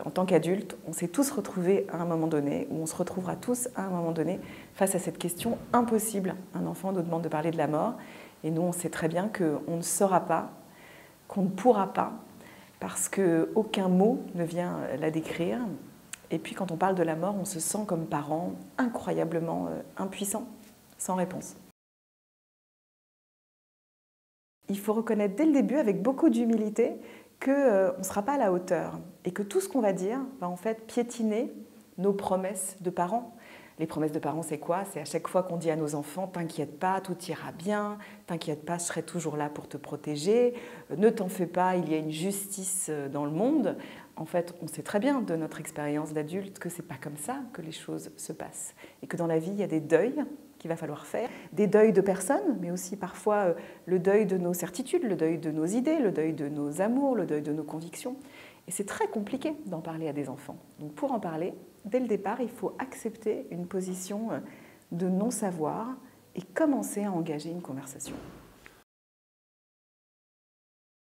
en tant qu'adultes, on s'est tous retrouvés à un moment donné, ou on se retrouvera tous à un moment donné, face à cette question impossible. Un enfant nous demande de parler de la mort, et nous, on sait très bien qu'on ne saura pas, qu'on ne pourra pas, parce qu'aucun mot ne vient la décrire. Et puis, quand on parle de la mort, on se sent comme parent incroyablement impuissant, sans réponse. Il faut reconnaître dès le début, avec beaucoup d'humilité, qu'on ne sera pas à la hauteur et que tout ce qu'on va dire va en fait piétiner nos promesses de parents. Les promesses de parents, c'est quoi? C'est à chaque fois qu'on dit à nos enfants « t'inquiète pas, tout ira bien, t'inquiète pas, je serai toujours là pour te protéger, ne t'en fais pas, il y a une justice dans le monde ». En fait, on sait très bien de notre expérience d'adulte que ce n'est pas comme ça que les choses se passent et que dans la vie, il y a des deuils qu'il va falloir faire, des deuils de personnes, mais aussi parfois le deuil de nos certitudes, le deuil de nos idées, le deuil de nos amours, le deuil de nos convictions. Et c'est très compliqué d'en parler à des enfants. Donc pour en parler, dès le départ, il faut accepter une position de non-savoir et commencer à engager une conversation.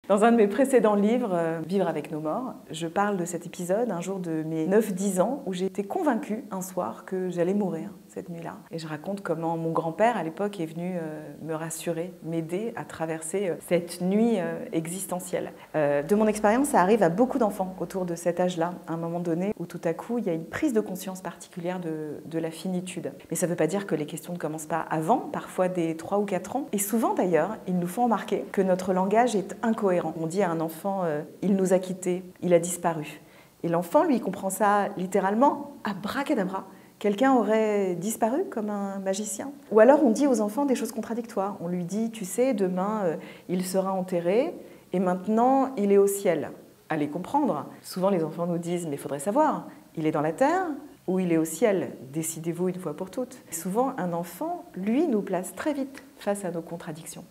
Dans un de mes précédents livres, Vivre avec nos morts, je parle de cet épisode un jour de mes 9-10 ans où j'ai été convaincue un soir que j'allais mourir cette nuit-là. Et je raconte comment mon grand-père à l'époque est venu me rassurer, m'aider à traverser cette nuit existentielle. De mon expérience, ça arrive à beaucoup d'enfants autour de cet âge-là, à un moment donné où tout à coup il y a une prise de conscience particulière de la finitude. Mais ça ne veut pas dire que les questions ne commencent pas avant, parfois dès 3 ou 4 ans. Et souvent d'ailleurs, ils nous font remarquer que notre langage est incohérent. On dit à un enfant « il nous a quittés, il a disparu ». Et l'enfant, lui, comprend ça littéralement « abracadabra ». Quelqu'un aurait disparu comme un magicien. Ou alors on dit aux enfants des choses contradictoires. On lui dit « tu sais, demain, il sera enterré et maintenant, il est au ciel ». Allez comprendre. Souvent, les enfants nous disent « mais il faudrait savoir, il est dans la terre ou il est au ciel, décidez-vous une fois pour toutes ». Souvent, un enfant, lui, nous place très vite face à nos contradictions.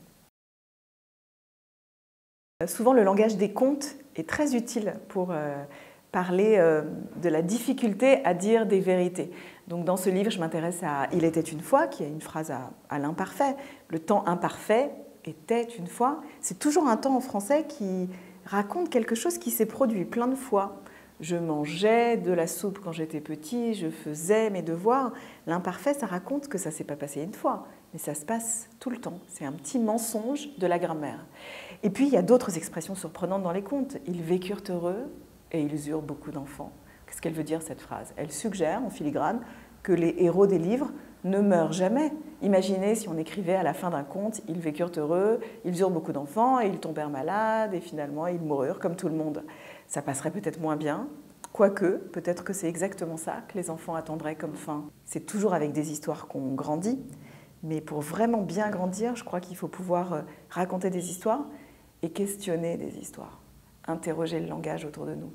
Souvent, le langage des contes est très utile pour parler de la difficulté à dire des vérités. Donc, dans ce livre, je m'intéresse à « Il était une fois », qui est une phrase à l'imparfait. Le temps imparfait était une fois. C'est toujours un temps en français qui raconte quelque chose qui s'est produit plein de fois. Je mangeais de la soupe quand j'étais petit, je faisais mes devoirs. L'imparfait, ça raconte que ça ne s'est pas passé une fois, mais ça se passe tout le temps. C'est un petit mensonge de la grammaire. Et puis, il y a d'autres expressions surprenantes dans les contes. Ils vécurent heureux et ils eurent beaucoup d'enfants. Qu'est-ce qu'elle veut dire, cette phrase? Elle suggère, en filigrane, que les héros des livres ne meurent jamais. Imaginez si on écrivait à la fin d'un conte « Ils vécurent heureux, ils eurent beaucoup d'enfants et ils tombèrent malades et finalement ils moururent comme tout le monde ». Ça passerait peut-être moins bien, quoique peut-être que c'est exactement ça que les enfants attendraient comme fin. C'est toujours avec des histoires qu'on grandit, mais pour vraiment bien grandir, je crois qu'il faut pouvoir raconter des histoires et questionner des histoires, interroger le langage autour de nous.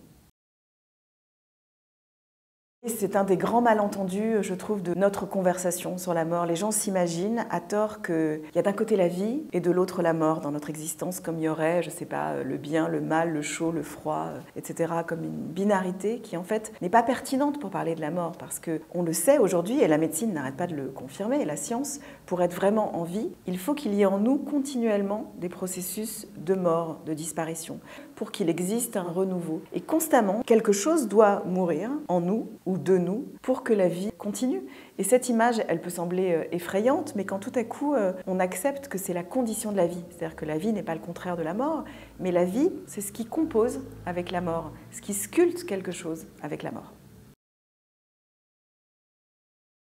C'est un des grands malentendus, je trouve, de notre conversation sur la mort. Les gens s'imaginent à tort qu'il y a d'un côté la vie et de l'autre la mort dans notre existence, comme il y aurait, je ne sais pas, le bien, le mal, le chaud, le froid, etc., comme une binarité qui, en fait, n'est pas pertinente pour parler de la mort, parce qu'on le sait aujourd'hui, et la médecine n'arrête pas de le confirmer, et la science, pour être vraiment en vie, il faut qu'il y ait en nous continuellement des processus de mort, de disparition, pour qu'il existe un renouveau. Et constamment, quelque chose doit mourir en nous, ou de nous, pour que la vie continue. Et cette image, elle peut sembler effrayante, mais quand tout à coup, on accepte que c'est la condition de la vie, c'est-à-dire que la vie n'est pas le contraire de la mort, mais la vie, c'est ce qui compose avec la mort, ce qui sculpte quelque chose avec la mort.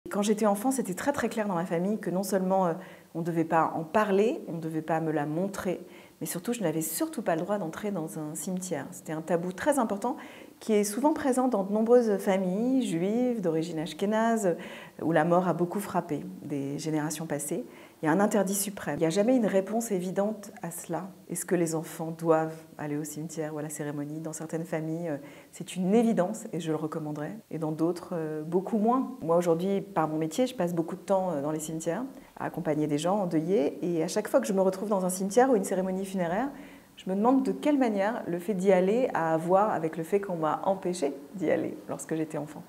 Quand j'étais enfant, c'était très très clair dans ma famille que non seulement on ne devait pas en parler, on ne devait pas me la montrer, mais surtout je n'avais surtout pas le droit d'entrer dans un cimetière. C'était un tabou très important qui est souvent présent dans de nombreuses familles juives d'origine ashkénaze où la mort a beaucoup frappé des générations passées. Il y a un interdit suprême. Il n'y a jamais une réponse évidente à cela. Est-ce que les enfants doivent aller au cimetière ou à la cérémonie? Dans certaines familles, c'est une évidence et je le recommanderais. Et dans d'autres, beaucoup moins. Moi, aujourd'hui, par mon métier, je passe beaucoup de temps dans les cimetières à accompagner des gens endeuillés. Et à chaque fois que je me retrouve dans un cimetière ou une cérémonie funéraire, je me demande de quelle manière le fait d'y aller a à voir avec le fait qu'on m'a empêché d'y aller lorsque j'étais enfant.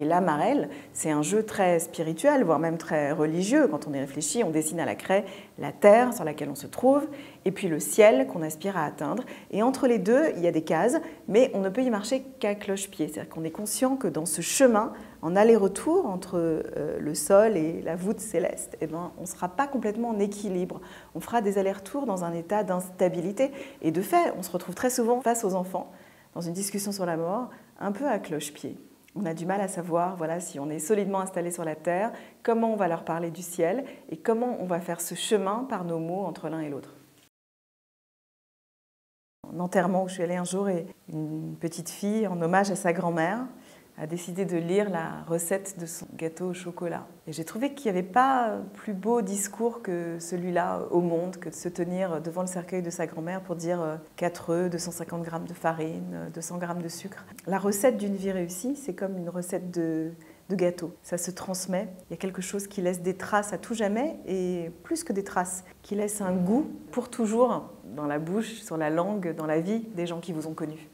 Et la marelle, c'est un jeu très spirituel, voire même très religieux. Quand on y réfléchit, on dessine à la craie la terre sur laquelle on se trouve, et puis le ciel qu'on aspire à atteindre. Et entre les deux, il y a des cases, mais on ne peut y marcher qu'à cloche-pied. C'est-à-dire qu'on est conscient que dans ce chemin, en aller-retour entre le sol et la voûte céleste, eh ben, on ne sera pas complètement en équilibre. On fera des allers-retours dans un état d'instabilité. Et de fait, on se retrouve très souvent face aux enfants, dans une discussion sur la mort, un peu à cloche-pied. On a du mal à savoir si on est solidement installé sur la terre, comment on va leur parler du ciel et comment on va faire ce chemin par nos mots entre l'un et l'autre. En enterrement où je suis allée un jour, et une petite fille, en hommage à sa grand-mère, a décidé de lire la recette de son gâteau au chocolat. Et j'ai trouvé qu'il n'y avait pas plus beau discours que celui-là au monde, que de se tenir devant le cercueil de sa grand-mère pour dire 4 œufs, 250 grammes de farine, 200 grammes de sucre. La recette d'une vie réussie, c'est comme une recette de gâteau. Ça se transmet, il y a quelque chose qui laisse des traces à tout jamais, et plus que des traces, qui laisse un goût pour toujours dans la bouche, sur la langue, dans la vie des gens qui vous ont connu.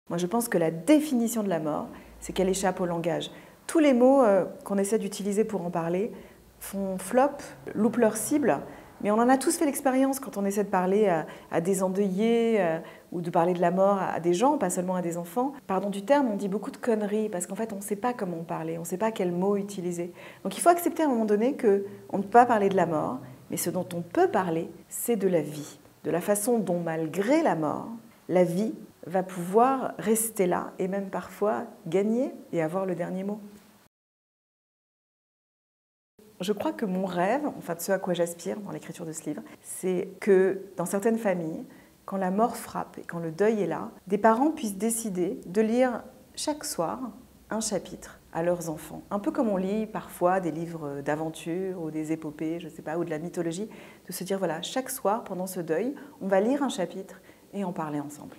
Moi, je pense que la définition de la mort, c'est qu'elle échappe au langage. Tous les mots qu'on essaie d'utiliser pour en parler font flop, loupent leur cible, mais on en a tous fait l'expérience quand on essaie de parler à des endeuillés ou de parler de la mort à des gens, pas seulement à des enfants. Pardon du terme, on dit beaucoup de conneries parce qu'en fait, on ne sait pas comment parler, on ne sait pas quels mots utiliser. Donc il faut accepter à un moment donné qu'on ne peut pas parler de la mort, mais ce dont on peut parler, c'est de la vie, de la façon dont, malgré la mort, la vie va pouvoir rester là et même parfois gagner et avoir le dernier mot. Je crois que mon rêve, enfin de ce à quoi j'aspire dans l'écriture de ce livre, c'est que dans certaines familles, quand la mort frappe et quand le deuil est là, des parents puissent décider de lire chaque soir un chapitre à leurs enfants. Un peu comme on lit parfois des livres d'aventure ou des épopées, je sais pas, ou de la mythologie, de se dire voilà, chaque soir pendant ce deuil, on va lire un chapitre et en parler ensemble.